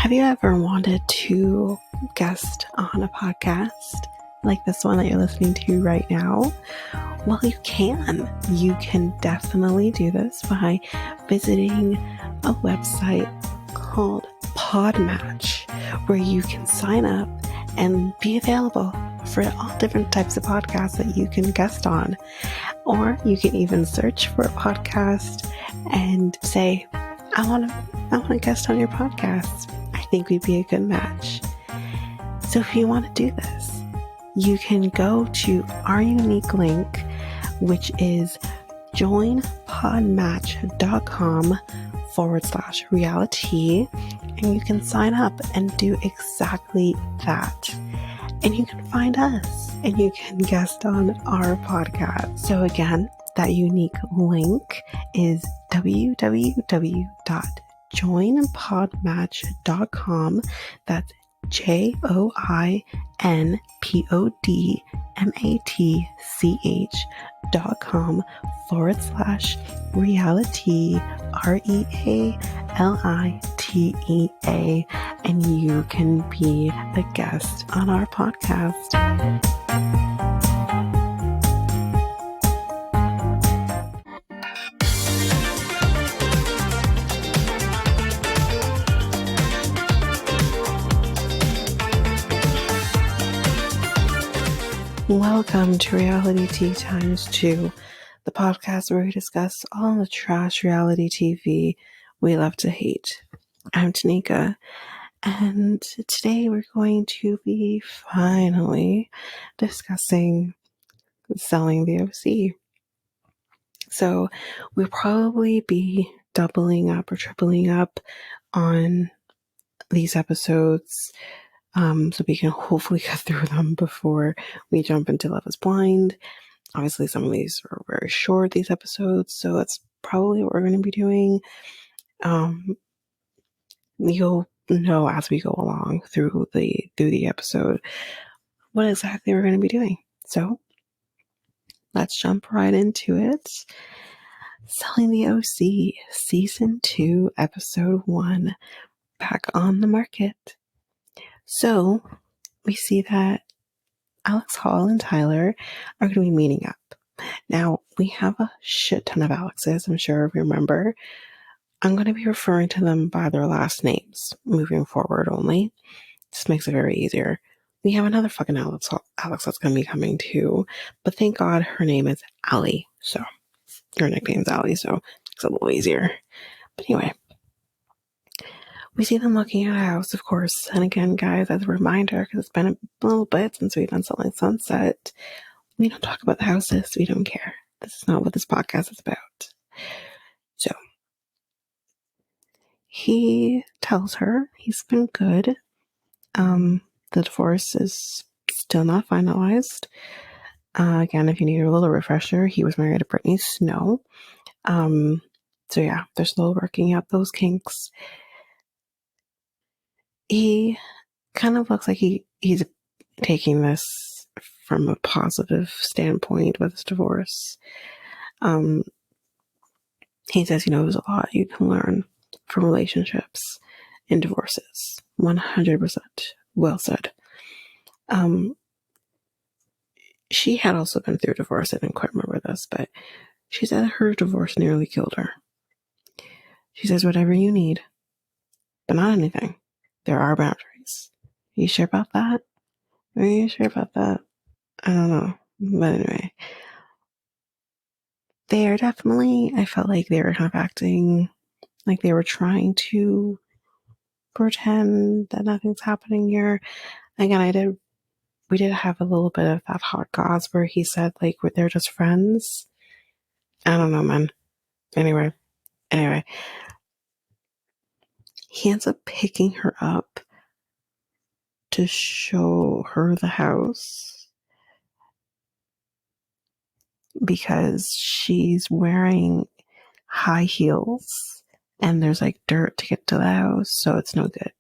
Have you ever wanted to guest on a podcast like this one that you're listening to right now? Well, you can. You can definitely do this by visiting a website called Podmatch, where you can sign up and be available for all different types of podcasts that you can guest on. Or you can even search for a podcast and say, I want to guest on your podcast. I think we'd be a good match. So if you want to do this, you can go to our unique link, which is joinpodmatch.com/reality, and you can sign up and do exactly that. And you can find us and you can guest on our podcast. So again, that unique link is www.joinpodmatch.com. That's joinpodmatch.com/reality, REALITEA, and you can be a guest on our podcast. Welcome to Reality Tea Times 2, the podcast where we discuss all the trash reality TV we love to hate. I'm Tanika, and today we're going to be finally discussing selling the OC. So we'll probably be doubling up or tripling up on these episodes, so we can hopefully get through them before we jump into Love is Blind. Obviously, some of these are very short, these episodes, so that's probably what we're going to be doing. You'll know as we go along through the episode what exactly we're going to be doing. So let's jump right into it. Selling the OC, Season 2, Episode 1, back on the market. So we see that Alex Hall and Tyler are going to be meeting up. Now, we have a shit ton of Alexes, I'm sure if you remember. I'm going to be referring to them by their last names moving forward only. This makes it very easier. We have another fucking Alex that's going to be coming too, but thank God her name is Allie, so her nickname is Allie, so it's a little easier. But anyway, we see them looking at a house, of course. And again, guys, as a reminder, because it's been a little bit since we've done Selling Sunset, we don't talk about the houses. We don't care. This is not what this podcast is about. So he tells her he's been good. The divorce is still not finalized. Again, if you need a little refresher, he was married to Brittany Snow. So yeah, they're still working out those kinks. He kind of looks like he's taking this from a positive standpoint with his divorce. He says, there's a lot you can learn from relationships and divorces. 100%. Well said. She had also been through divorce. I didn't quite remember this, but she said her divorce nearly killed her. She says, whatever you need, but not anything. There are boundaries. Are you sure about that? Are you sure about that? I don't know. But anyway, they are definitely, I felt like they were kind of acting like they were trying to pretend that nothing's happening here. Again, we did have a little bit of that hot goss where he said, like, they're just friends. I don't know, man. Anyway. He ends up picking her up to show her the house because she's wearing high heels and there's like dirt to get to the house, so it's no good.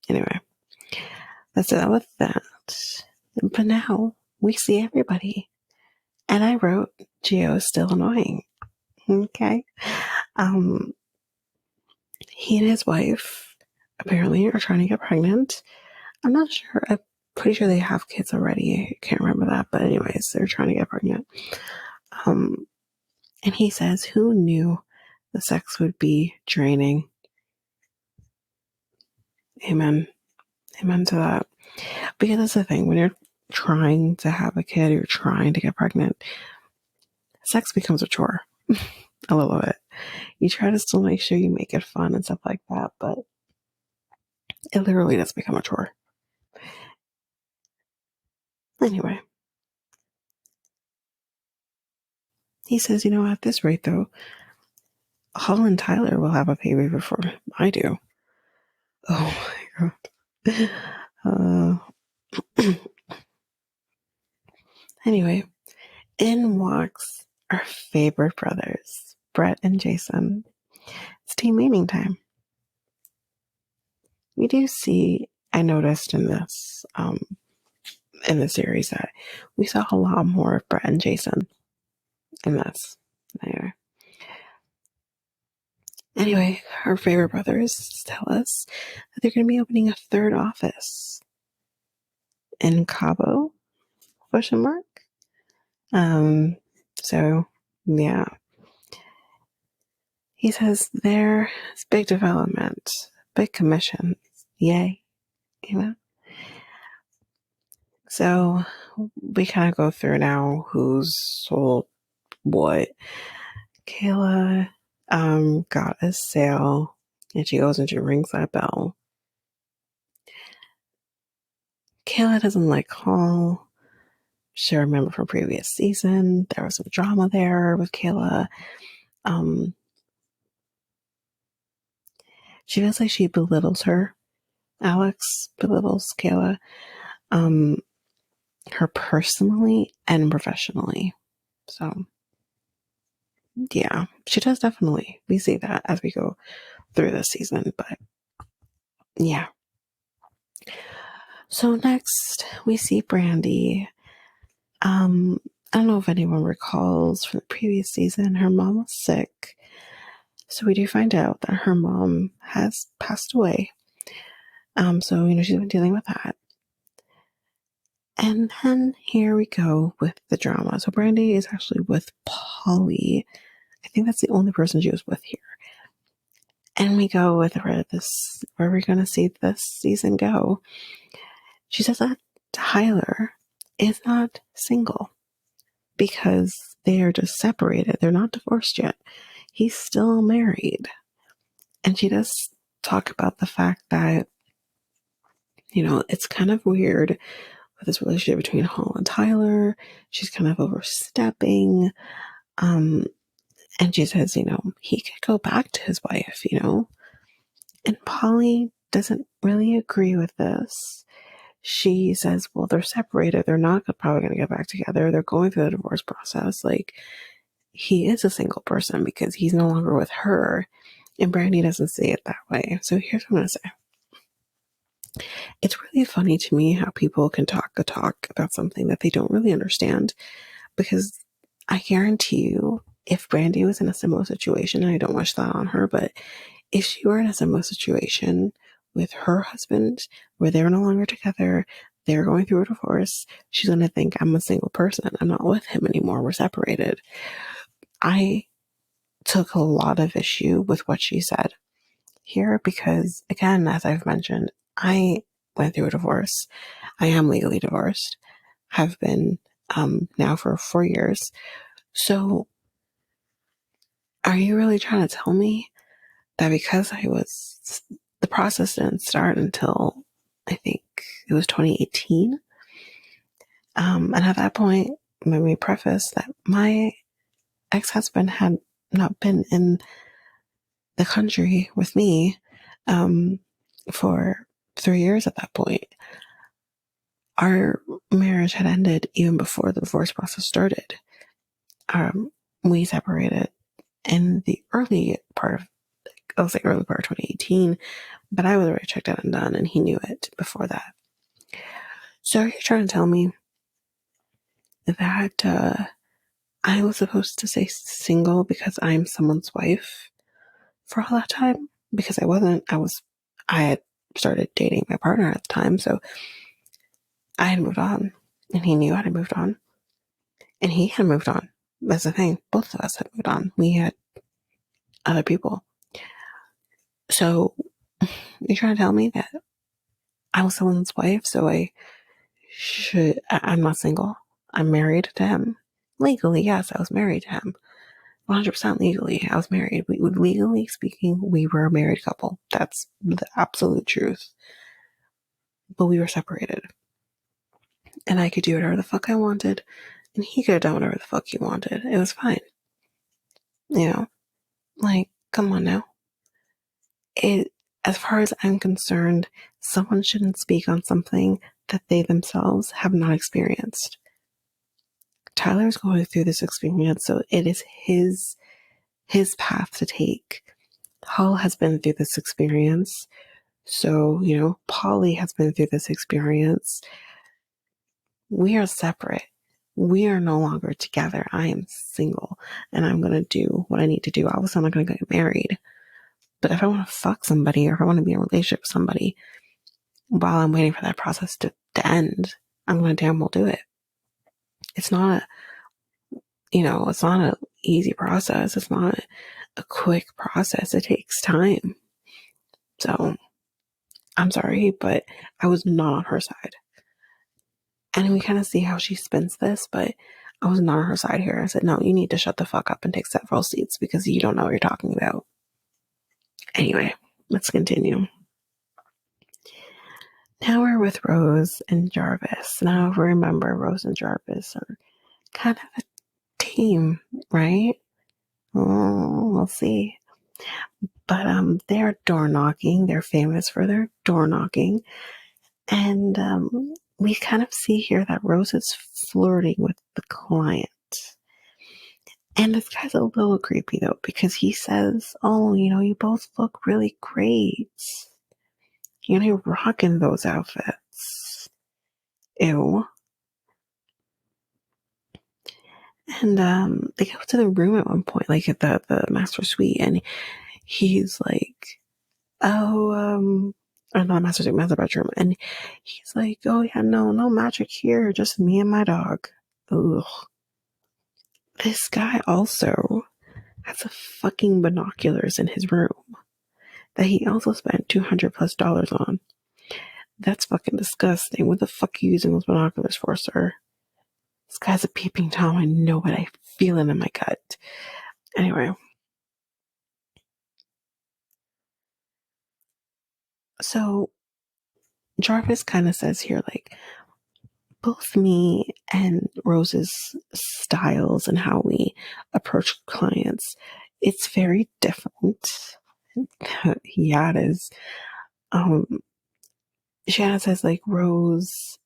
Anyway, that's it with that. But now we see everybody. And I wrote, Gio is still annoying. Okay. He and his wife apparently are trying to get pregnant. I'm not sure. I'm pretty sure they have kids already. I can't remember that. But anyways, they're trying to get pregnant. And he says, who knew the sex would be draining? Amen. Amen to that. Because that's the thing. When you're trying to have a kid, you're trying to get pregnant, sex becomes a chore. A little bit. You try to still make sure you make it fun and stuff like that, but it literally does become a chore. Anyway, he says, at this rate though, Hall and Tyler will have a baby before I do. Oh my god. Anyway, in walks our favorite brothers, Brett and Jason. It's team meeting time. We do see, I noticed in the series that we saw a lot more of Brett and Jason in this. Anyway, our favorite brothers tell us that they're going to be opening a third office in Cabo, ? So, yeah. He says there's big development, big commission. Yay. So, we kind of go through now who's sold what. Kayla got a sale, and she goes and she rings that bell. Kayla doesn't like Hall. She remember from previous season there was some drama there with Kayla. She feels like she belittles her. Alex belittles Kayla, her personally and professionally. So yeah, she does definitely. We see that as we go through this season, but yeah. So next we see Brandi. I don't know if anyone recalls from the previous season, her mom was sick. So we do find out that her mom has passed away. So, she's been dealing with that. And then here we go with the drama. So Brandi is actually with Polly. I think that's the only person she was with here. And we go with where we're going to see this season go. She says that Tyler is not single because they are just separated. They're not divorced yet. He's still married. And she does talk about the fact that, it's kind of weird with this relationship between Hall and Tyler. She's kind of overstepping. And she says, he could go back to his wife, And Polly doesn't really agree with this. She says, well, they're separated. They're not probably going to get back together. They're going through the divorce process. Like, he is a single person because he's no longer with her. And Brandi doesn't see it that way. So here's what I'm going to say. It's really funny to me how people can talk a talk about something that they don't really understand, because I guarantee you, if Brandi was in a similar situation, and I don't wish that on her, but if she were in a similar situation with her husband, where they're no longer together, they're going through a divorce, she's going to think, I'm a single person. I'm not with him anymore. We're separated. I took a lot of issue with what she said here because, again, as I've mentioned, I went through a divorce. I am legally divorced, have been now for 4 years. So are you really trying to tell me that because the process didn't start until I think it was 2018? And at that point, let me preface that my ex-husband had not been in the country with me for 3 years at that point. Our marriage had ended even before the divorce process started. We separated in the early part of 2018, but I was already checked out and done, and he knew it before that. So you're trying to tell me that I was supposed to stay single because I'm someone's wife for all that time? Because I wasn't. I was I had started dating my partner at the time, so I had moved on, and he knew I had moved on, and he had moved on. That's the thing. Both of us had moved on. We had other people. So you're trying to tell me that I was someone's wife, so I'm not single. I'm married to him. Legally, yes, I was married to him. 100% legally, I was married. Legally speaking, we were a married couple. That's the absolute truth. But we were separated. And I could do whatever the fuck I wanted. And he could have done whatever the fuck he wanted. It was fine. You know? Like, come on now. As far as I'm concerned, someone shouldn't speak on something that they themselves have not experienced. Tyler's going through this experience, so it is his path to take. Hall has been through this experience, so Polly has been through this experience. We are separate. We are no longer together. I am single, and I'm gonna do what I need to do. Obviously, I'm not gonna get married, but if I want to fuck somebody, or if I want to be in a relationship with somebody, while I'm waiting for that process to end, I'm gonna damn well do it. It's not it's not an easy process. It's not a quick process. It takes time. So I'm sorry, but I was not on her side. And we kind of see how she spins this, but I was not on her side here. I said, no, you need to shut the fuck up and take several seats because you don't know what you're talking about. Anyway, let's continue. Now we're with Rose and Jarvis. Now, if we remember, Rose and Jarvis are kind of a team, right? Oh, we'll see. But they're door knocking. They're famous for their door knocking. And we kind of see here that Rose is flirting with the client. And this guy's a little creepy, though, because he says, oh, you both look really great. You're rocking those outfits. Ew. And they go to the room at one point, like at the master suite, and he's like, oh, or not master suite, master bedroom, and he's like, oh yeah, no magic here, just me and my dog. Ugh. This guy also has a fucking binoculars in his room that he also spent $200+ on. That's fucking disgusting. What the fuck are you using those binoculars for, sir? This guy's a peeping Tom. I know what I feel in my gut. Anyway. So Jarvis kind of says here, like, both me and Rose's styles and how we approach clients, it's very different. Yeah, it is. Shanna says, like, Rose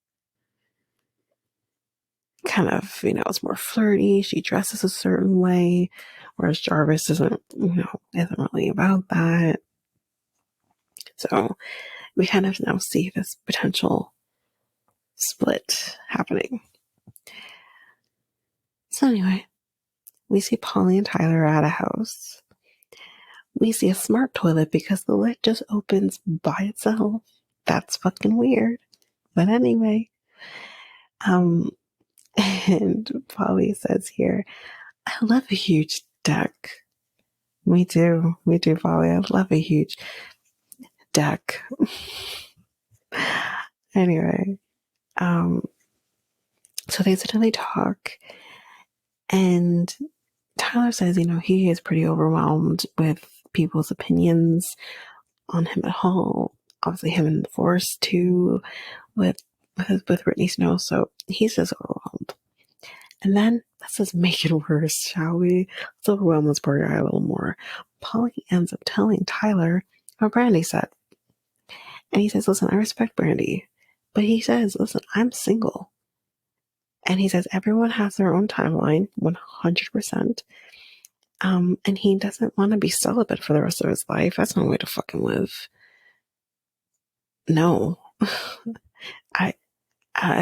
kind of, is more flirty. She dresses a certain way, whereas Jarvis isn't really about that. So we kind of now see this potential split happening. So anyway, we see Polly and Tyler at a house. We see a smart toilet because the lid just opens by itself. That's fucking weird. But anyway, and Polly says here, I love a huge deck. Me too, Polly. I love a huge deck. Anyway, so they sit and they talk, and Tyler says, he is pretty overwhelmed with people's opinions on him at home. Obviously, him in the force too, with Brittany Snow. So he's just overwhelmed. And then let's just make it worse, shall we? Let's overwhelm this poor guy a little more. Polly ends up telling Tyler what Brandi said. And he says, listen, I respect Brandi. But he says, listen, I'm single. And he says, everyone has their own timeline, 100%. And he doesn't want to be celibate for the rest of his life. That's no way to fucking live. No.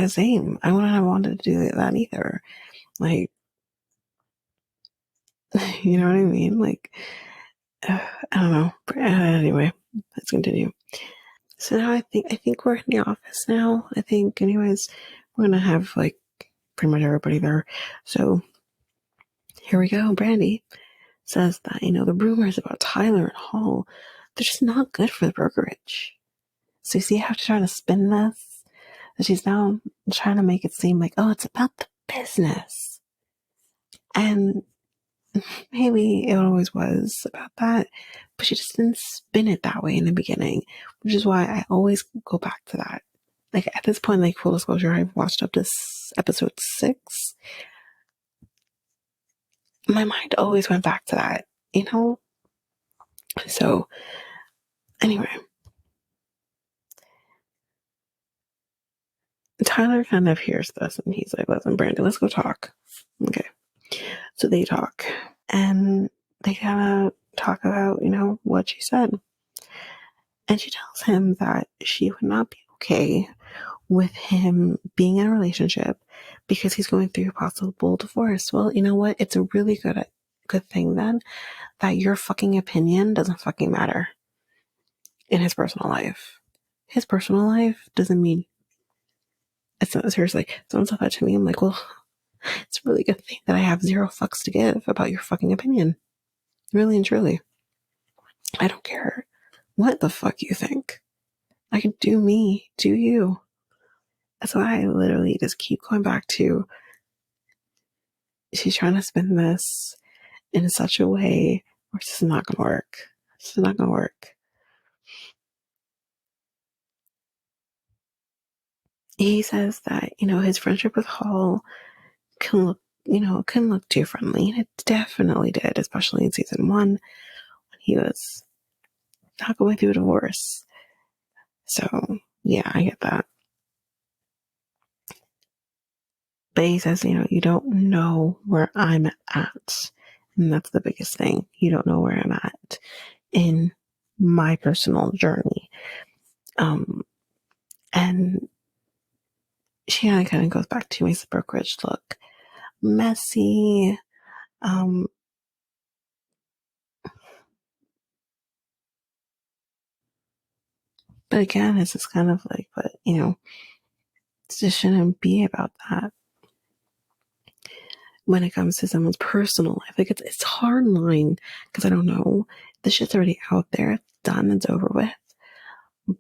Same. I wouldn't have wanted to do that either. Like, you know what I mean? Like, I don't know. Anyway, let's continue. So now I think we're in the office now. I think, anyways, we're gonna have like pretty much everybody there. So here we go. Brandi says that, the rumors about Tyler and Hall, they're just not good for the brokerage. So you see how she's trying to spin this? That she's now trying to make it seem like, oh, it's about the business. And maybe it always was about that, but she just didn't spin it that way in the beginning, which is why I always go back to that. Like, at this point, like, full disclosure, I've watched up to episode 6. My mind always went back to that, So, anyway, Tyler kind of hears this and he's like, listen, Brandi, let's go talk. Okay. So they talk and they kind of talk about, what she said. And she tells him that she would not be okay with him being in a relationship because he's going through a possible divorce. Well, you know what? It's a really good thing then that your fucking opinion doesn't fucking matter in his personal life. His personal life doesn't mean, it's not, seriously, someone said that to me. I'm like, well, it's a really good thing that I have 0 fucks to give about your fucking opinion. Really and truly. I don't care what the fuck you think. I can do me, do you. That's why I literally just keep going back to, she's trying to spin this in such a way where it's just not going to work. It's just not going to work. He says that, his friendship with Hall can look too friendly. And it definitely did, especially in season 1 when he was not going through a divorce. So, yeah, I get that. But he says, you don't know where I'm at. And that's the biggest thing. You don't know where I'm at in my personal journey. And she kind of goes back to makes the brokerage look messy. But again, it's just kind of like, but, it just shouldn't be about that when it comes to someone's personal life. Like, it's hard line because I don't know. The shit's already out there. It's done. It's over with.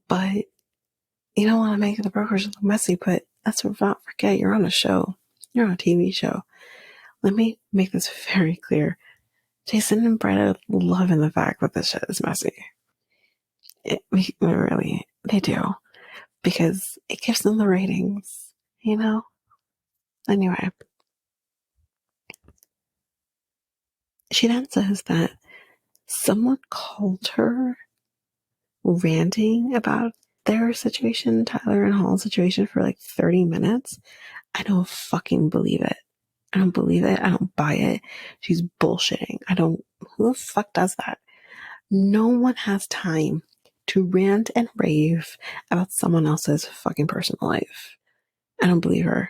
But you don't want to make the brokerage look messy, but let's not forget you're on a show. You're on a TV show. Let me make this very clear. Jason and Brenda love in the fact that this shit is messy. Really, they do. Because it gives them the ratings, Anyway. She then says that someone called her ranting about their situation, Tyler and Hall's situation, for like 30 minutes. I don't fucking believe it. I don't believe it. I don't buy it. She's bullshitting. Who the fuck does that? No one has time to rant and rave about someone else's fucking personal life. I don't believe her.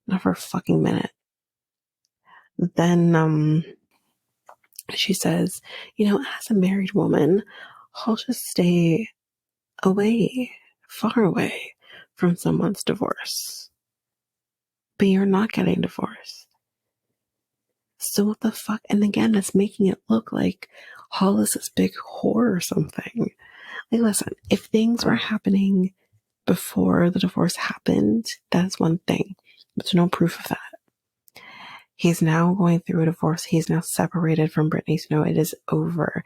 Not for a fucking minute. Then, she says, as a married woman, I'll just stay away, far away from someone's divorce. But you're not getting divorced. So what the fuck? And again, it's making it look like Hall is this big whore or something. Like, listen, if things were happening before the divorce happened, that's one thing. There's no proof of that. He's now going through a divorce. He's now separated from Brittany. So no, it is over.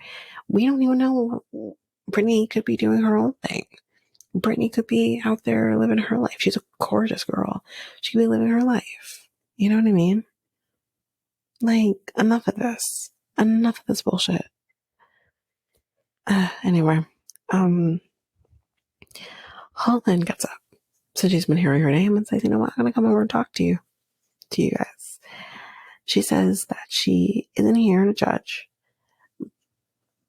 We don't even know. Brittany could be doing her own thing. Brittany could be out there living her life. She's a gorgeous girl. She could be living her life. You know what I mean? Like, enough of this. Enough of this bullshit. Anyway, Hall then gets up. So she's been hearing her name and says, you know what, I'm going to come over and talk to you guys. She says that she isn't here to judge.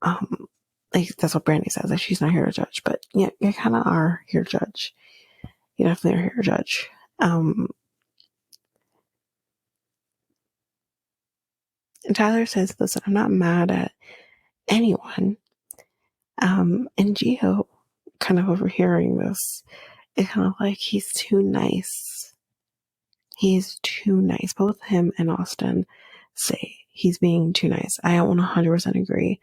Like, that's what Brandi says. Like, she's not here to judge, but yeah, you kind of are here to judge. You definitely are here to judge. And Tyler says, listen, I'm not mad at anyone. And Gio, kind of overhearing this, is kind of like, he's too nice. He's too nice. Both him and Austin say he's being too nice. I don't 100% agree.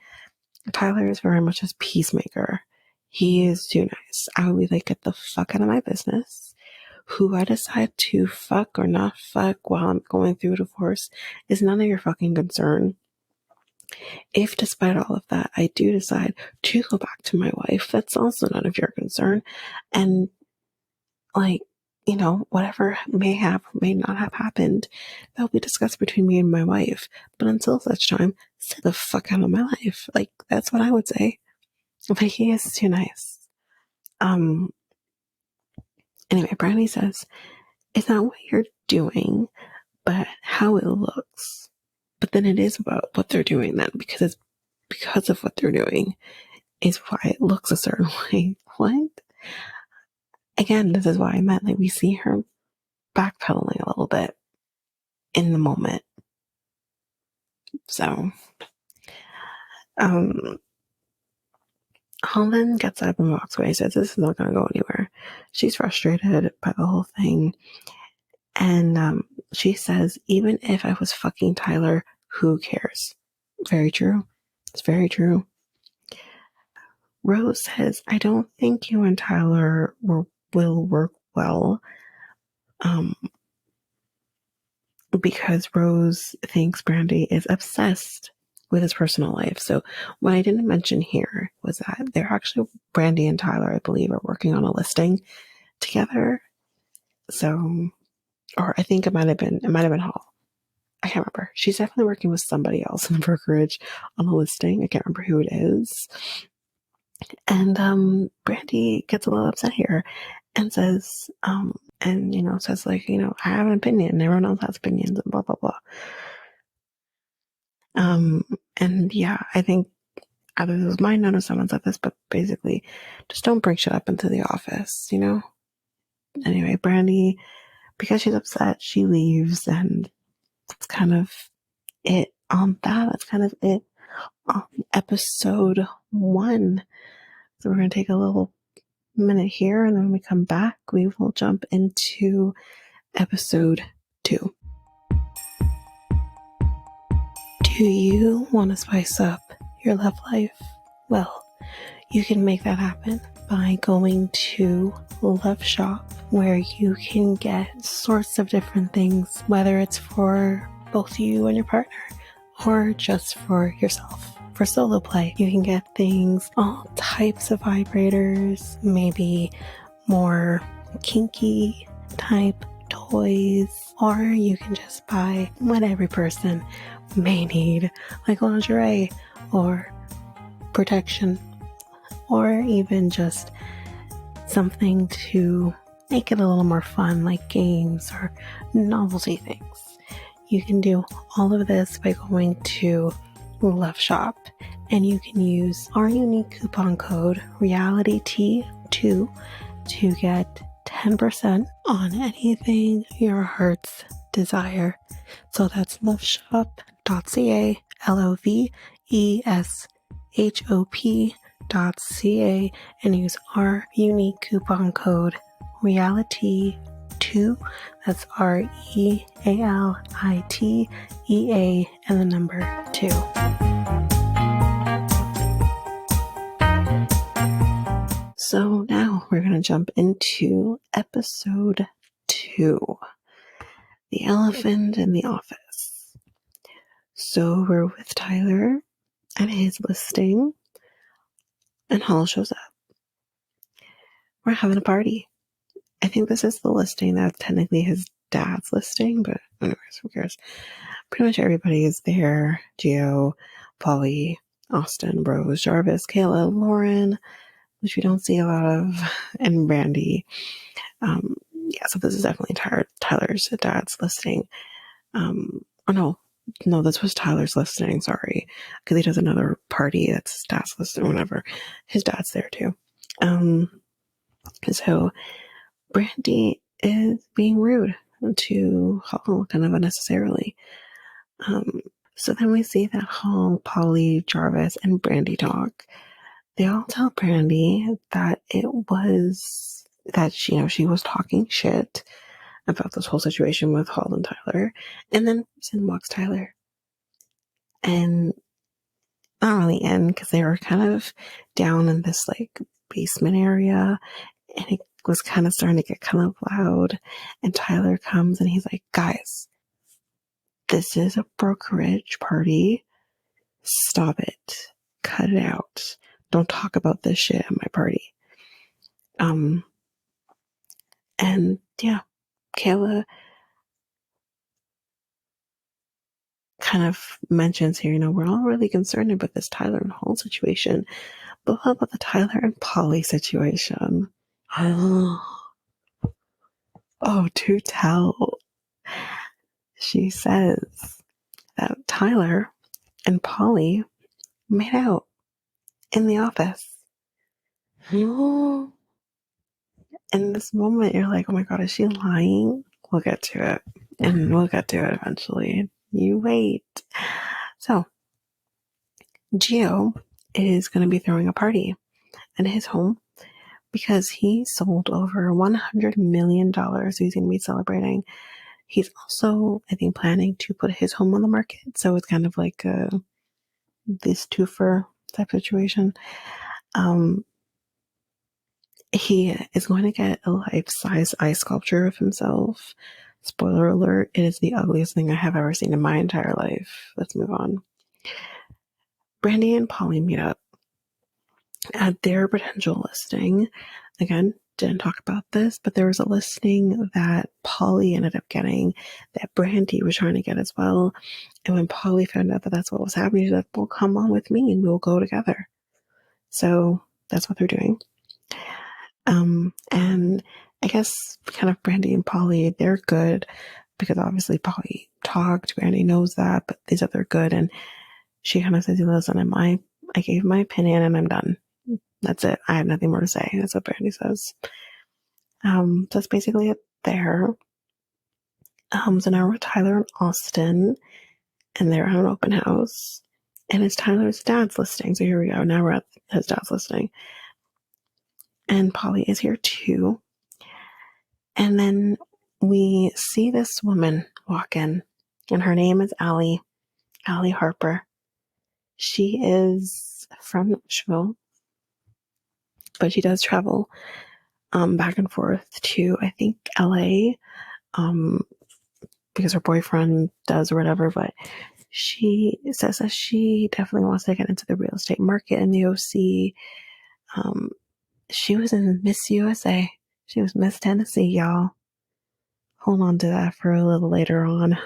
Tyler is very much a peacemaker. He is too nice. I would be like, get the fuck out of my business. Who I decide to fuck or not fuck while I'm going through a divorce is none of your fucking concern. If despite all of that, I do decide to go back to my wife, that's also none of your concern. And like, you know, whatever may have, may not have happened, that'll be discussed between me and my wife. But until such time, stay the fuck out of my life. Like, that's what I would say. But he is too nice. Anyway, Brandi says, it's not what you're doing, but how it looks. But then it is about what they're doing then, because of what they're doing is why it looks a certain way. What? Again, this is why I meant, like, we see her backpedaling a little bit in the moment. So, Holland gets up and walks away, says this is not going to go anywhere. She's frustrated by the whole thing. And she says, even if I was fucking Tyler, who cares? Very true. It's very true. Rose says, I don't think you and Tyler will work well. Because Rose thinks Brandi is obsessed with his personal life. So what I didn't mention here was that they're actually, Brandi and Tyler, I believe, are working on a listing together. So, or I think it might have been Hall. I can't remember. She's definitely working with somebody else in the brokerage on a listing. I can't remember who it is. And Brandi gets a little upset here and says, says like, I have an opinion and everyone else has opinions and blah, blah, blah. And yeah, I think either this was my note or someone said this, but basically just don't bring shit up into the office, Anyway, Brandi, because she's upset, she leaves, and that's kind of it on that. That's kind of it on episode 1. So we're going to take a little minute here, and then when we come back, we will jump into episode 2. Do you want to spice up your love life? Well, you can make that happen by going to Love Shop, where you can get sorts of different things, whether it's for both you and your partner or just for yourself. For solo play, you can get things, all types of vibrators, maybe more kinky type toys, or you can just buy what every person may need, like lingerie or protection, or even just something to make it a little more fun, like games or novelty things. You can do all of this by going to Love Shop, and you can use our unique coupon code RealityT2 to get 10% on anything your hearts desire. So that's loveshop.ca, loveshop.ca, and use our unique coupon code REALITY2. That's REALITEA and the number 2. So now we're going to jump into episode 2, The Elephant in the Office. So we're with Tyler at his listing, and Hall shows up. We're having a party. I think this is the listing that's technically his dad's listing, but anyways, who cares? Pretty much everybody is there. Gio, Polly, Austin, Rose, Jarvis, Kayla, Lauren, which we don't see a lot of, and Brandi. So this is definitely Tyler's dad's listing. No, this was Tyler's listing, sorry. Because he does another party that's his dad's listing, whatever. His dad's there too. So Brandi is being rude to Hall kind of unnecessarily. So then we see that Hall, Polly, Jarvis, and Brandi talk. they all tell Brandi that it was that she was talking shit about this whole situation with Hall and Tyler. And then in walks Tyler. And not really in, because they were kind of down in this like basement area, and it was kind of starting to get kind of loud. And Tyler comes and he's like, guys, this is a brokerage party. Stop it. Cut it out. Don't talk about this shit at my party. And yeah, Kayla kind of mentions here, we're all really concerned about this Tyler and Hall situation. But what about the Tyler and Polly situation? Oh, to tell. She says that Tyler and Polly made out in the office. In this moment, you're like, oh my God, is she lying? We'll get to it. And we'll get to it eventually. You wait. So, Gio is going to be throwing a party at his home because he sold over $100 million. He's going to be celebrating. He's also, I think, planning to put his home on the market. So it's kind of like this twofer type situation. He is going to get a life-size ice sculpture of himself. Spoiler alert, it is the ugliest thing I have ever seen in my entire life. Let's move on. Brandi and Polly meet up at their potential listing. Again, didn't talk about this, but there was a listing that Polly ended up getting that Brandi was trying to get as well. And when Polly found out that that's what was happening, she's like, well, come on with me and we'll go together. So that's what they're doing. And I guess kind of Brandi and Polly, they're good because obviously Polly talked, Brandi knows that, but they said they're good. And she kind of says, listen, I gave my opinion and I'm done. That's it. I have nothing more to say. That's what Brandi says. That's basically it there. So now we're Tyler and Austin, and they're at an open house. And it's Tyler's dad's listing. So here we go. Now we're at his dad's listing. And Polly is here too. And then we see this woman walk in, and her name is Allie Harper. She is from Nashville, but she does travel back and forth to, I think, LA, because her boyfriend does or whatever. But she says that she definitely wants to get into the real estate market in the OC. She was in Miss USA. She was Miss Tennessee, y'all. Hold on to that for a little later on.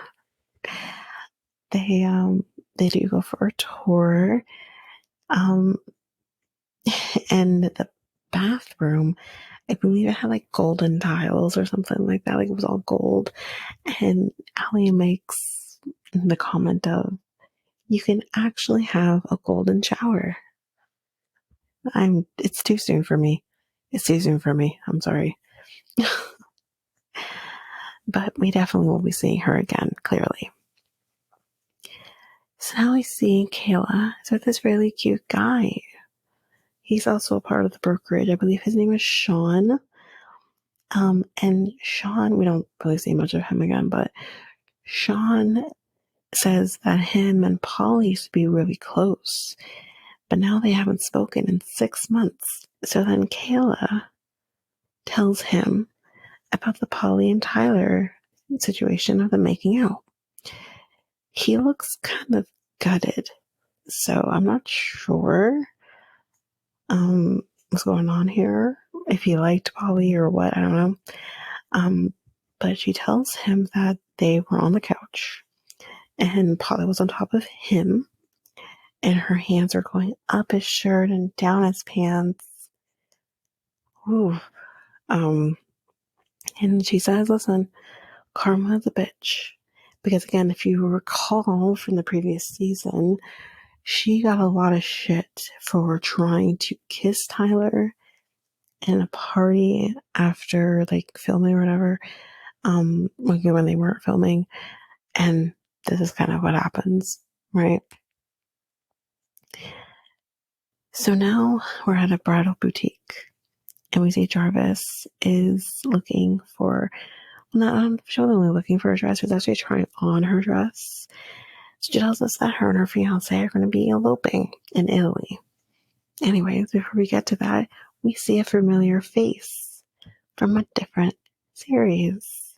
They do go for a tour. And the bathroom, I believe it had like golden tiles or something like that. Like it was all gold. And Allie makes the comment of, you can actually have a golden shower. It's too soon for me. It's too soon for me. I'm sorry. But we definitely will be seeing her again, clearly. So now we see Kayla is with this really cute guy. He's also a part of the brokerage. I believe his name is Sean. And Sean, we don't really see much of him again, but Sean says that him and Paul used to be really close, but now they haven't spoken in 6 months. So then Kayla tells him about the Polly and Tyler situation of them making out. He looks kind of gutted, so I'm not sure what's going on here. If he liked Polly or what, I don't know. But she tells him that they were on the couch and Polly was on top of him and her hands are going up his shirt and down his pants. Ooh. And she says, listen, karma's a bitch. Because again, if you recall from the previous season, she got a lot of shit for trying to kiss Tyler in a party after like filming or whatever, when they weren't filming. And this is kind of what happens, right? So now we're at a bridal boutique, and we see Jarvis is looking for, not showing looking for a dress, he's actually trying on her dress. She tells us that her and her fiance are going to be eloping in Italy. Anyways, before we get to that, we see a familiar face from a different series.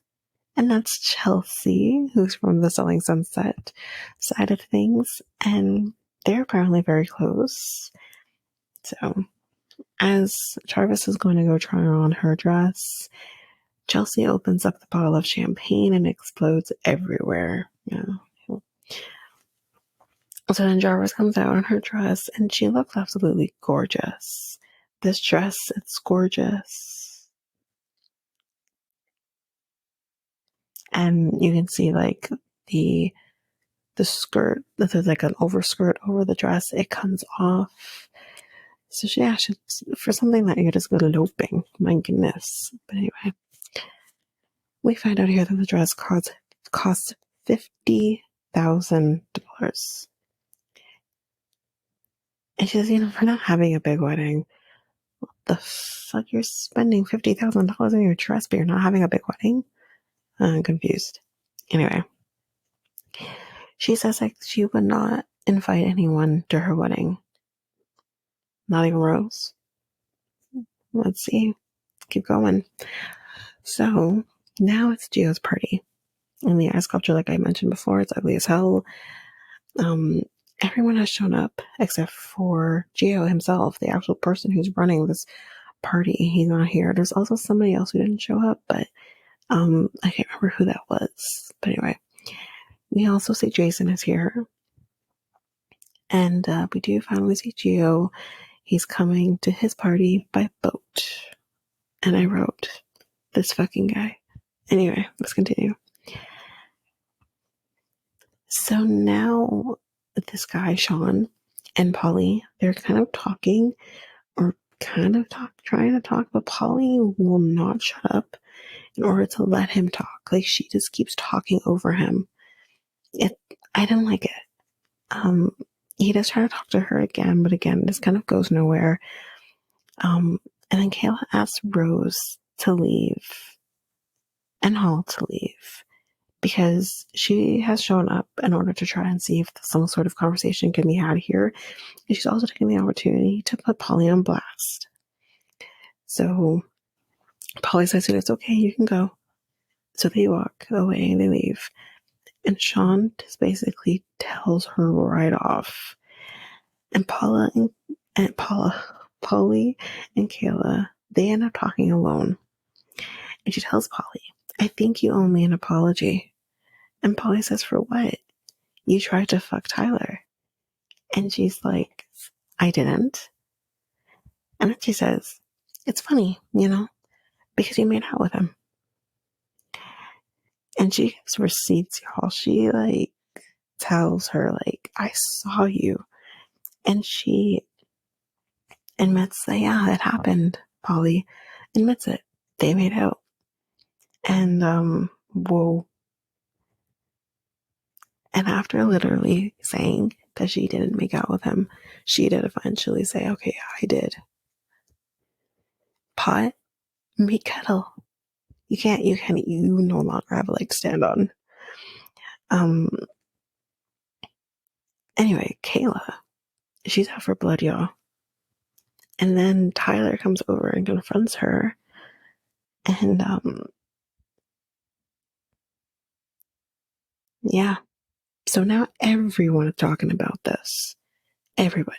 And that's Chelsea, who's from the Selling Sunset side of things. And they're apparently very close. So, as Jarvis is going to go try on her dress, Chelsea opens up the bottle of champagne and explodes everywhere. Yeah. So then Jarvis comes out in her dress, and she looks absolutely gorgeous. This dress, it's gorgeous. And you can see like the skirt, there's like an overskirt over the dress. It comes off. So yeah, for something that you're just eloping, my goodness. But anyway, we find out here that the dress costs $50,000. And she says, we're not having a big wedding. What the fuck? You're spending $50,000 on your dress, but you're not having a big wedding? I'm confused. Anyway, she says like she would not invite anyone to her wedding. Not even Rose. Let's see. Keep going. So now it's Gio's party. And the ice sculpture, like I mentioned before, it's ugly as hell. Everyone has shown up except for Gio himself, the actual person who's running this party. He's not here. There's also somebody else who didn't show up, but I can't remember who that was. But anyway, we also see Jason is here. And we do finally see Gio. He's coming to his party by boat. And I wrote, this fucking guy. Anyway, let's continue. So now this guy, Sean, and Polly, they're kind of talking, or trying to talk, but Polly will not shut up in order to let him talk. Like, she just keeps talking over him. I didn't like it. He does try to talk to her again, but again, this kind of goes nowhere. And then Kayla asks Rose to leave and Hall to leave because she has shown up in order to try and see if some sort of conversation can be had here. And she's also taking the opportunity to put Polly on blast. So Polly says it's okay, you can go. So they walk away and they leave. And Sean just basically tells her right off. And Polly and Kayla, they end up talking alone. And she tells Polly, I think you owe me an apology. And Polly says, for what? You tried to fuck Tyler. And she's like, I didn't. And then she says, it's funny, because you made out with him. And she gives receipts, y'all. She tells her I saw you. And she admits that, yeah, it happened. Polly admits it. They made out. And, whoa. And after literally saying that she didn't make out with him, she did eventually say, okay, I did. Pot, meet kettle. You no longer have a leg to stand on. Anyway, Kayla, she's out for blood, y'all. And then Tyler comes over and confronts her. And, yeah. So now everyone is talking about this. Everybody.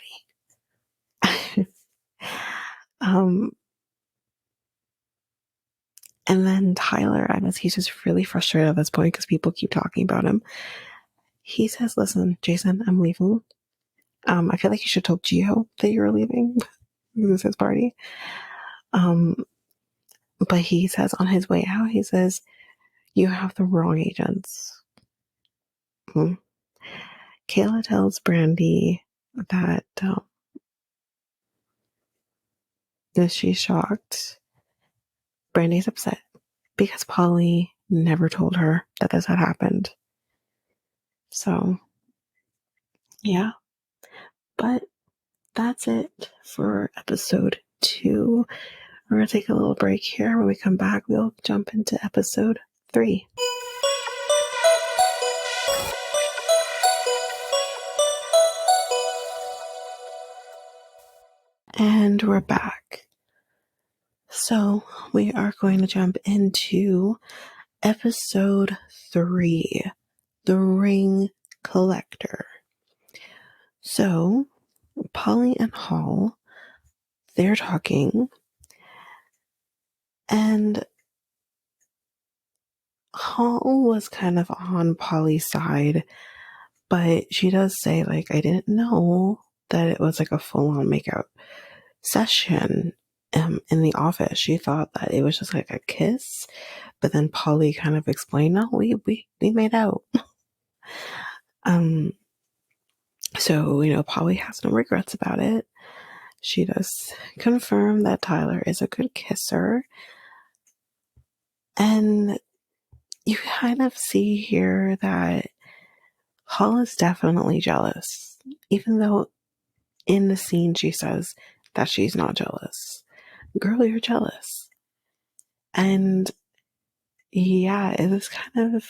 And then Tyler, I guess he's just really frustrated at this point because people keep talking about him. He says, listen, Jason, I'm leaving. I feel like you should tell Gio that you're leaving. This is his party. But he says on his way out, he says, you have the wrong agents. Kayla tells Brandi that she's shocked. Brandy's upset because Polly never told her that this had happened. So, yeah. But that's it for episode 2. We're going to take a little break here. When we come back, we'll jump into episode 3. And we're back. So we are going to jump into episode 3, The Ring Collector. So Polly and Hall, they're talking, and Hall was kind of on Polly's side, but she does say, like, I didn't know that it was like a full-on makeout session in the office. She thought that it was just like a kiss, but then Polly kind of explained, no, we made out. So, Polly has no regrets about it. She does confirm that Tyler is a good kisser. And you kind of see here that Hall is definitely jealous, even though in the scene she says that she's not jealous. Girl, you're jealous. And yeah, it is kind of,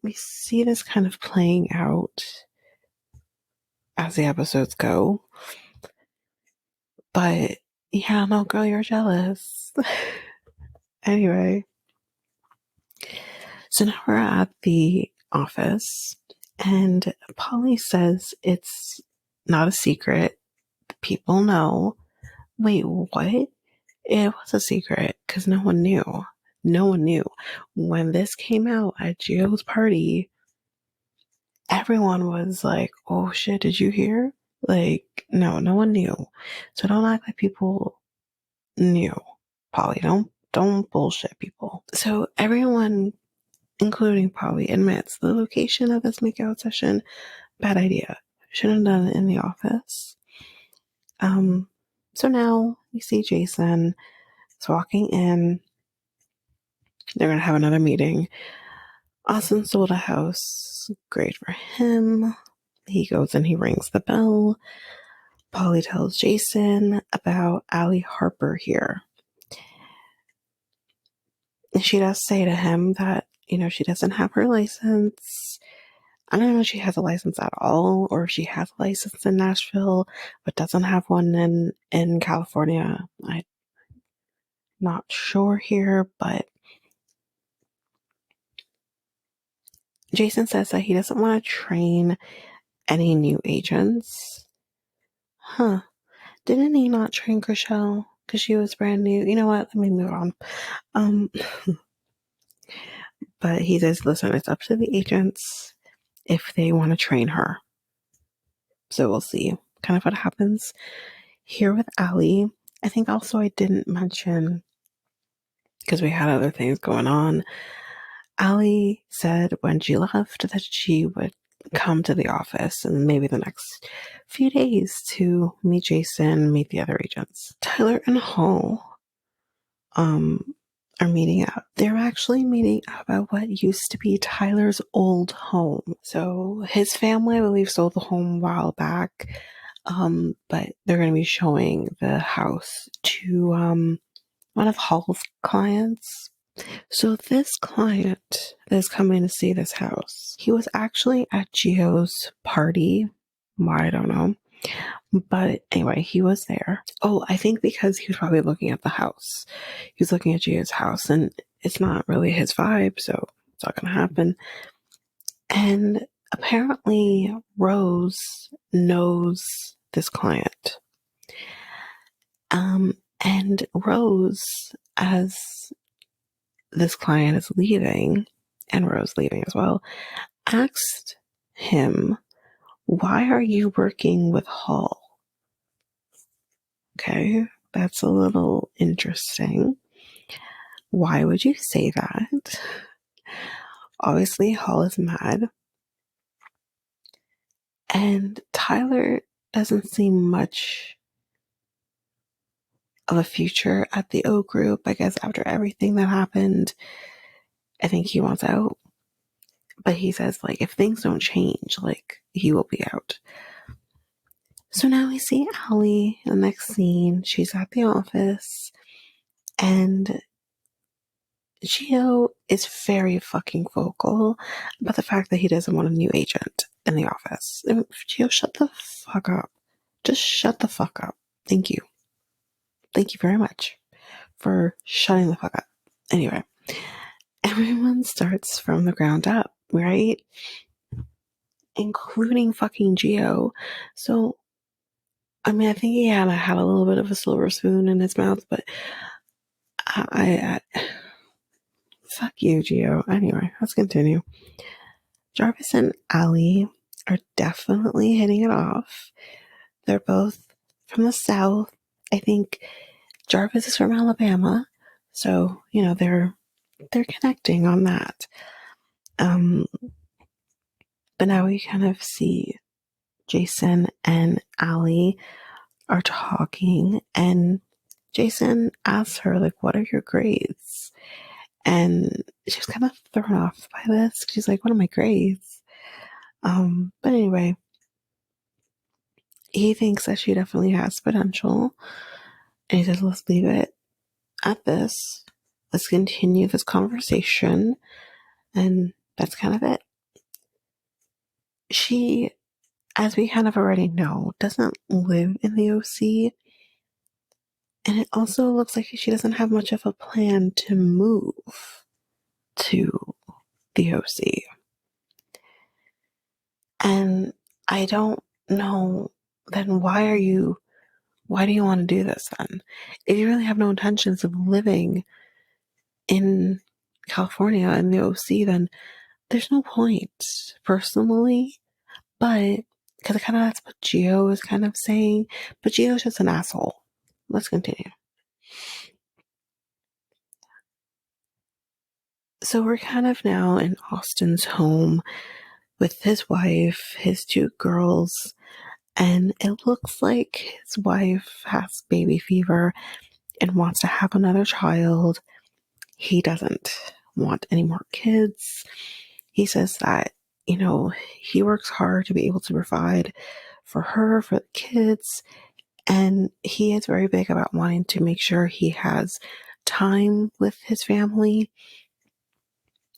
we see this kind of playing out as the episodes go. But yeah, no, girl, you're jealous. Anyway, so now we're at the office, and Polly says it's not a secret. People know. Wait, what? It was a secret because no one knew. No one knew. When this came out at Gio's party, everyone was like, oh shit, did you hear? Like, no one knew. So don't act like people knew. Polly, don't bullshit people. So everyone, including Polly, admits the location of this makeout session, bad idea. Shouldn't have done it in the office. So now you see Jason is walking in. They're gonna have another meeting. Austin sold a house. Great for him. He goes and he rings the bell. Polly tells Jason about Allie Harper here. She does say to him that, she doesn't have her license. I don't know if she has a license at all, or if she has a license in Nashville, but doesn't have one in California. I'm not sure here, but Jason says that he doesn't want to train any new agents. Huh. Didn't he not train Chriselle? Because she was brand new. You know what? Let me move on. But he says, listen, it's up to the agents if they want to train her. So we'll see kind of what happens here with Allie. I think also I didn't mention, because we had other things going on, Allie said when she left that she would come to the office in maybe the next few days to meet Jason, meet the other agents. Tyler and Hall are meeting up. They're actually meeting up at what used to be Tyler's old home. So his family, I believe, sold the home a while back, but they're going to be showing the house to one of Hall's clients. So this client that's coming to see this house, he was actually at Gio's party. Why, I don't know. But anyway, he was there. Oh, I think because he was probably looking at the house. He was looking at Gio's house, and it's not really his vibe, so it's not going to happen. And apparently Rose knows this client. And Rose, as this client is leaving, and Rose leaving as well, asked him, why are you working with Hall? Okay, that's a little interesting. Why would you say that? Obviously, Hall is mad. And Tyler doesn't seem much of a future at the O group. I guess after everything that happened, I think he wants out. But he says, like, if things don't change, like, he will be out. So now we see Allie in the next scene. She's at the office, and Gio is very fucking vocal about the fact that he doesn't want a new agent in the office. Gio, shut the fuck up. Just shut the fuck up. Thank you. Thank you very much for shutting the fuck up. Anyway, everyone starts from the ground up, right? Including fucking Gio. So, I mean, I think he had a little bit of a silver spoon in his mouth, but I fuck you, Gio. Anyway, let's continue. Jarvis and Allie are definitely hitting it off. They're both from the South. I think Jarvis is from Alabama, so they're connecting on that. But now we kind of see Jason and Allie are talking, and Jason asks her, like, what are your grades? And she's kind of thrown off by this. She's like, what are my grades? But anyway, he thinks that she definitely has potential. And he says, let's leave it at this. Let's continue this conversation. And that's kind of it. She, as we kind of already know, doesn't live in the OC. And it also looks like she doesn't have much of a plan to move to the OC. And I don't know, then why do you want to do this then? If you really have no intentions of living in California in the OC, then there's no point, personally. But, because kind of that's what Gio is kind of saying, but Gio's just an asshole. Let's continue. So we're kind of now in Austin's home with his wife, his two girls, and it looks like his wife has baby fever and wants to have another child. He doesn't want any more kids. He says that, he works hard to be able to provide for her, for the kids, and he is very big about wanting to make sure he has time with his family.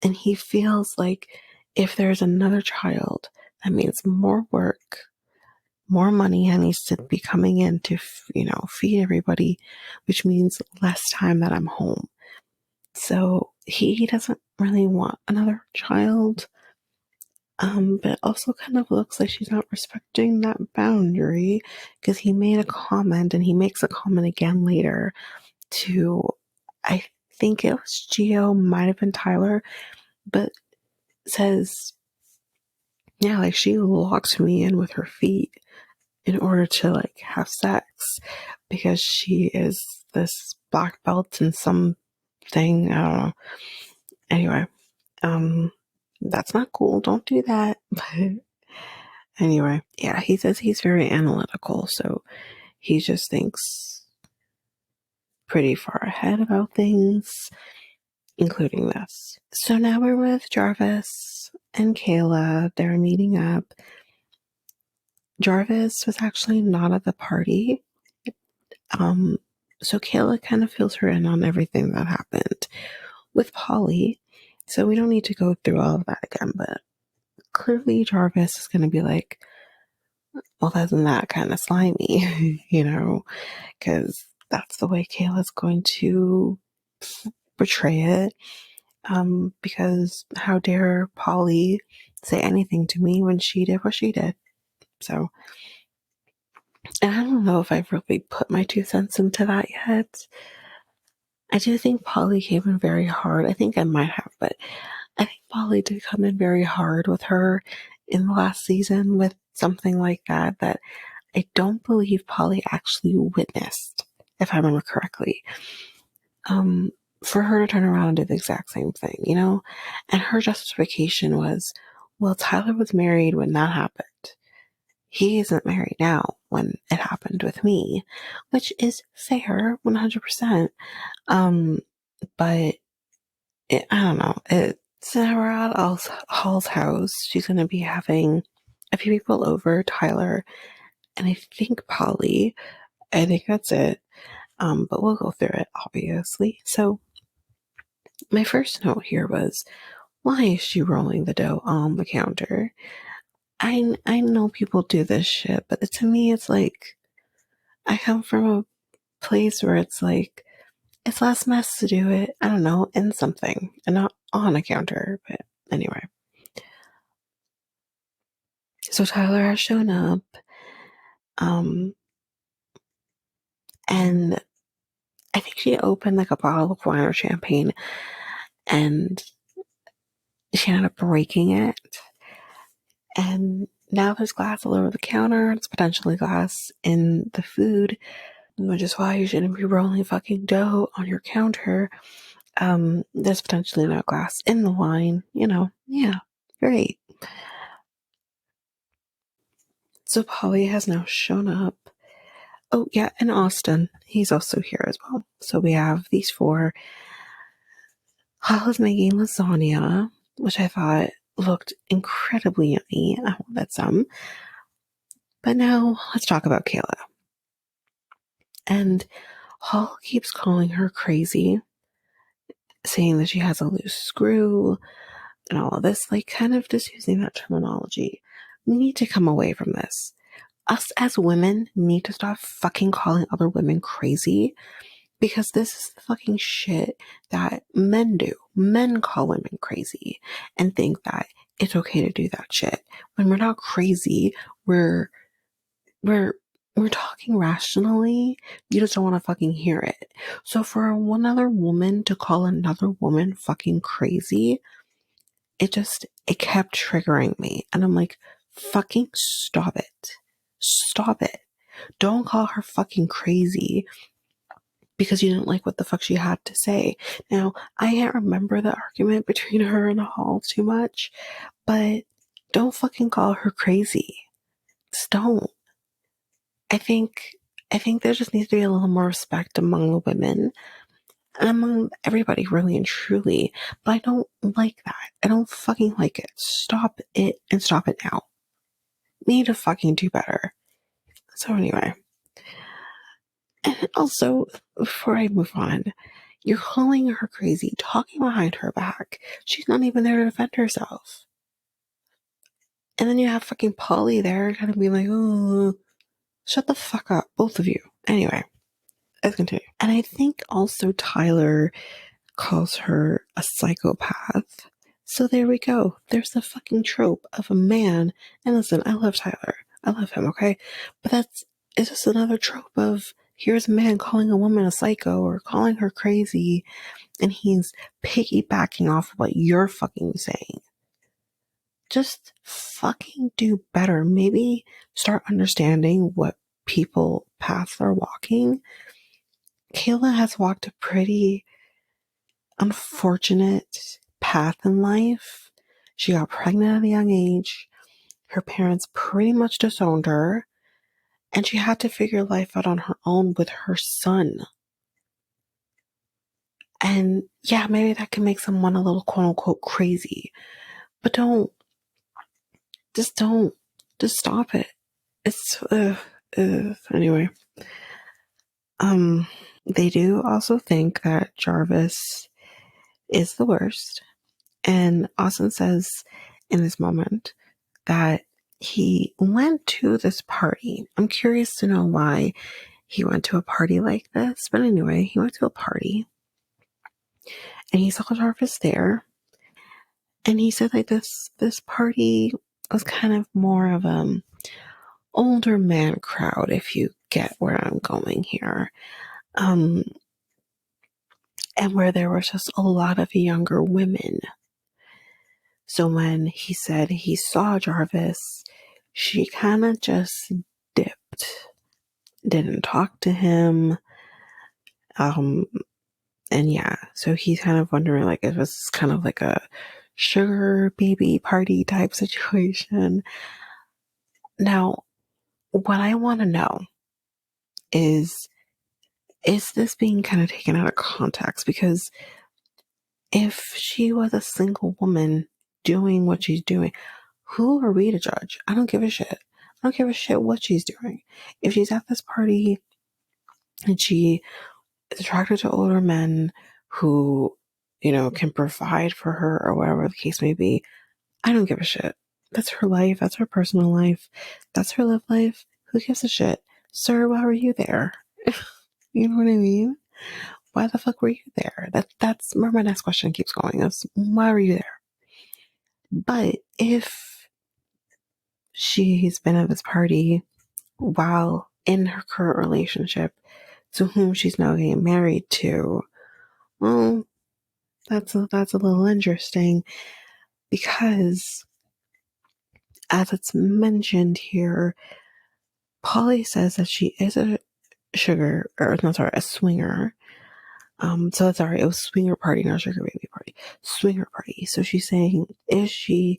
And he feels like if there's another child, that means more work, more money needs to be coming in to, feed everybody, which means less time that I'm home. So he doesn't really want another child. But it also kind of looks like she's not respecting that boundary, because he made a comment, and he makes a comment again later to, I think it was Gio, might have been Tyler, but says, yeah, like, she locked me in with her feet in order to, like, have sex, because she is this black belt in something, I don't know. Anyway, that's not cool. Don't do that. But anyway, yeah, he says he's very analytical, so he just thinks pretty far ahead about things, including this. So now we're with Jarvis and Kayla. They're meeting up. Jarvis was actually not at the party. So Kayla kind of fills her in on everything that happened with Polly. So we don't need to go through all of that again, but clearly Jarvis is going to be like, well, isn't that kind of slimy, because that's the way Kayla's going to portray it. Because how dare Polly say anything to me when she did what she did? So, and I don't know if I've really put my 2 cents into that yet. I do think Polly came in very hard. I think I might have, but I think Polly did come in very hard with her in the last season with something like that I don't believe Polly actually witnessed, if I remember correctly. For her to turn around and do the exact same thing, and her justification was, well, Tyler was married when that happened. He isn't married now when it happened with me, which is fair, 100%. But I don't know. So we're at Hall's house. She's going to be having a few people over. Tyler and I think Polly. I think that's it. But we'll go through it, obviously. So my first note here was, why is she rolling the dough on the counter? I know people do this shit, but to me, it's like, I come from a place where it's like, it's less mess to do it, I don't know, in something, and not on a counter. But anyway. So Tyler has shown up, and I think she opened like a bottle of wine or champagne, and she ended up breaking it. And now there's glass all over the counter. It's potentially glass in the food, which is why you shouldn't be rolling fucking dough on your counter. There's potentially no glass in the wine, Yeah, great. So Polly has now shown up. Oh, yeah, and Austin. He's also here as well. So we have these four. Hal is making lasagna, which I thought looked incredibly yummy. I wanted some. But now let's talk about Kayla. And Hall keeps calling her crazy, saying that she has a loose screw and all of this, like kind of just using that terminology. We need to come away from this. Us as women need to stop fucking calling other women crazy, because this is the fucking shit that men do. Men call women crazy and think that it's okay to do that shit. When we're not crazy, we're talking rationally. You just don't want to fucking hear it. So for one other woman to call another woman fucking crazy, it kept triggering me. And I'm like, fucking stop it. Stop it. Don't call her fucking crazy because you didn't like what the fuck she had to say. Now, I can't remember the argument between her and Hall too much, but don't fucking call her crazy. Just don't. I think there just needs to be a little more respect among the women and among everybody, really and truly. But I don't like that. I don't fucking like it. Stop it, and stop it now. We need to fucking do better. So anyway. And also, before I move on, you're calling her crazy, talking behind her back. She's not even there to defend herself. And then you have fucking Polly there kind of being like, oh, shut the fuck up, both of you. Anyway, let's continue. And I think also Tyler calls her a psychopath. So there we go. There's the fucking trope of a man. And listen, I love Tyler. I love him, okay? But it's just another trope of, here's a man calling a woman a psycho or calling her crazy, and he's piggybacking off of what you're fucking saying. Just fucking do better. Maybe start understanding what people paths are walking. Kayla has walked a pretty unfortunate path in life. She got pregnant at a young age. Her parents pretty much disowned her, and she had to figure life out on her own with her son. And yeah, maybe that can make someone a little quote unquote crazy, but just stop it. It's, anyway. They do also think that Jarvis is the worst. And Austin says in this moment that he went to this party. I'm curious to know why he went to a party like this. But anyway, he went to a party and he saw Jarvis there. And he said like this party was kind of more of older man crowd, if you get where I'm going here. And where there was just a lot of younger women. So when he said he saw Jarvis, she kind of just dipped, didn't talk to him. And yeah, so he's kind of wondering like if this is kind of like a sugar baby party type situation. Now, what I want to know is this being kind of taken out of context? Because if she was a single woman doing what she's doing, who are we to judge? I don't give a shit. I don't give a shit what she's doing. If she's at this party and she is attracted to older men who, can provide for her or whatever the case may be, I don't give a shit. That's her life. That's her personal life. That's her love life. Who gives a shit? Sir, why were you there? You know what I mean? Why the fuck were you there? That's where my next question keeps going. Is why were you there? But if she's been at this party while in her current relationship to whom she's now getting married to, well, that's a little interesting because as it's mentioned here, Polly says that she is a swinger. It was swinger party, not sugar baby party. Swinger party. So she's saying, she's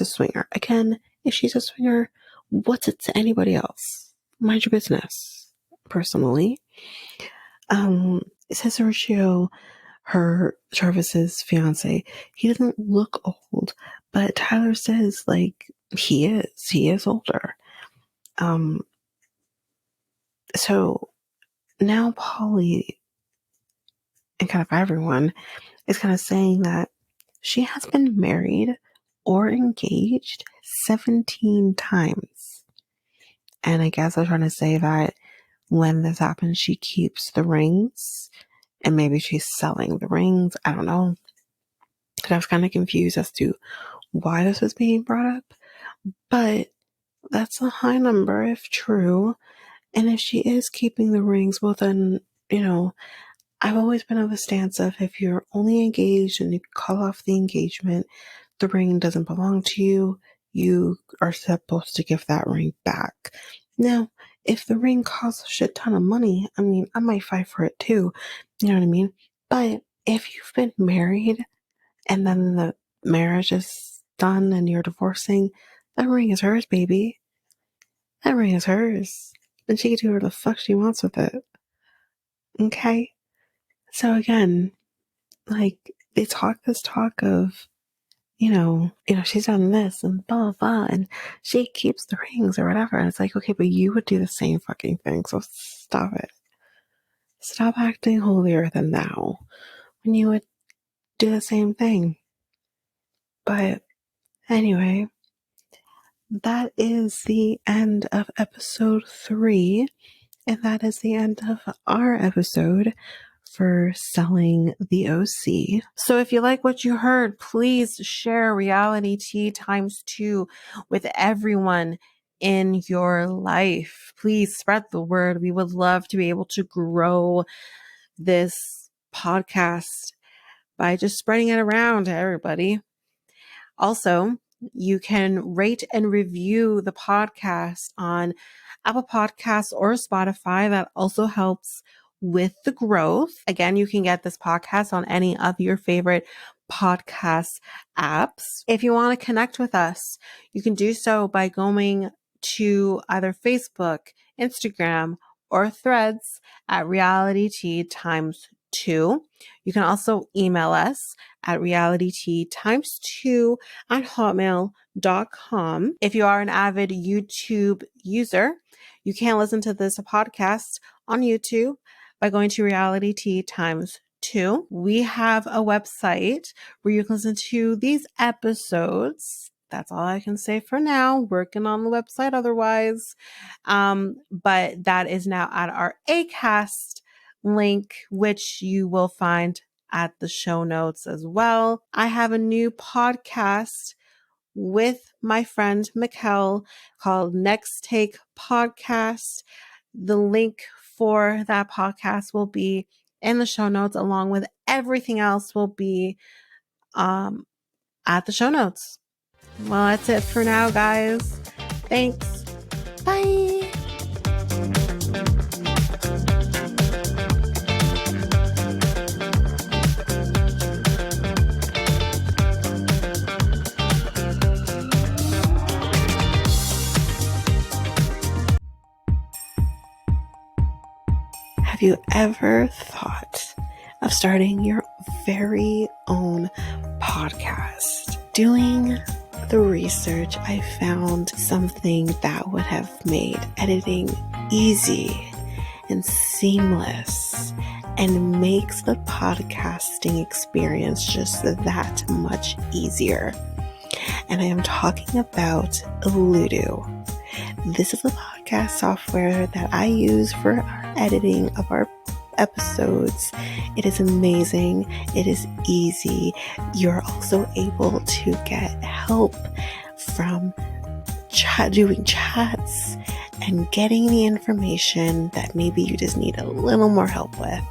a swinger. Again, if she's a swinger, what's it to anybody else? Mind your business. Personally. It says Horatio, Jarvis's fiance, he doesn't look old, but Tyler says, he is older. So now Polly and kind of everyone is kind of saying that she has been married or engaged 17 times. And I guess I'm trying to say that when this happens, she keeps the rings and maybe she's selling the rings. I don't know. But I was kind of confused as to why this was being brought up. But that's a high number if true. And if she is keeping the rings, well then, I've always been of a stance of if you're only engaged and you call off the engagement, the ring doesn't belong to you. You are supposed to give that ring back. Now, if the ring costs a shit ton of money, I might fight for it too. You know what I mean? But if you've been married and then the marriage is done and you're divorcing, that ring is hers, baby. That ring is hers. And she can do whatever the fuck she wants with it. Okay? So again, they talk this talk of, she's done this and blah, blah, blah, and she keeps the rings or whatever. And it's like, okay, but you would do the same fucking thing. So stop it. Stop acting holier than thou when you would do the same thing. But anyway, that is the end of episode 3. And that is the end of our episode for selling the OC. So if you like what you heard, please share Reality Tea ×2 with everyone in your life. Please spread the word. We would love to be able to grow this podcast by just spreading it around to everybody. Also, you can rate and review the podcast on Apple Podcasts or Spotify. That also helps with the growth. Again, you can get this podcast on any of your favorite podcast apps. If you want to connect with us, you can do so by going to either Facebook, Instagram, or Threads at Reality Tea ×2. You can also email us at realitytea2 at hotmail.com. If you are an avid YouTube user, you can listen to this podcast on YouTube by going to Reality Tea ×2. We have a website where you can listen to these episodes. That's all I can say for now. Working on the website otherwise. But that is now at our Acast link, which you will find at the show notes as well. I have a new podcast with my friend Mikkel called Next Take Podcast. The link for that podcast will be in the show notes, along with everything else will be at the show notes. Well, that's it for now, guys. Thanks. Bye. Have you ever thought of starting your very own podcast? Doing the research, I found something that would have made editing easy and seamless and makes the podcasting experience just that much easier. And I am talking about Ludo. This is a podcast software that I use for our editing of our episodes. It is amazing. It is easy. You're also able to get help from doing chats and getting the information that maybe you just need a little more help with.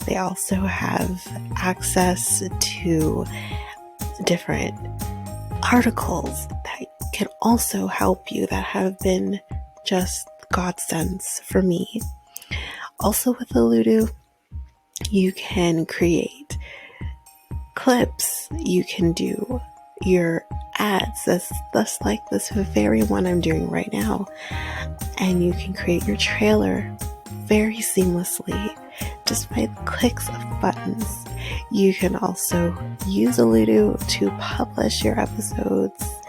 They also have access to different articles that can also help you that have been just godsends for me. Also with Ludo, you can create clips. You can do your ads, that's like this very one I'm doing right now. And you can create your trailer very seamlessly just by the clicks of buttons. You can also use Ludo to publish your episodes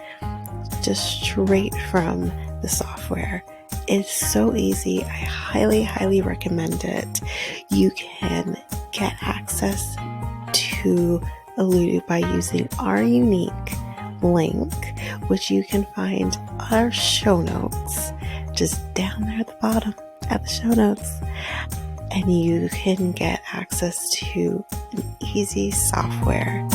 just straight from the software. It's so easy. I highly recommend it. You can get access to Ludo by using our unique link, which you can find on our show notes, just down there at the bottom at the show notes. And you can get access to an easy software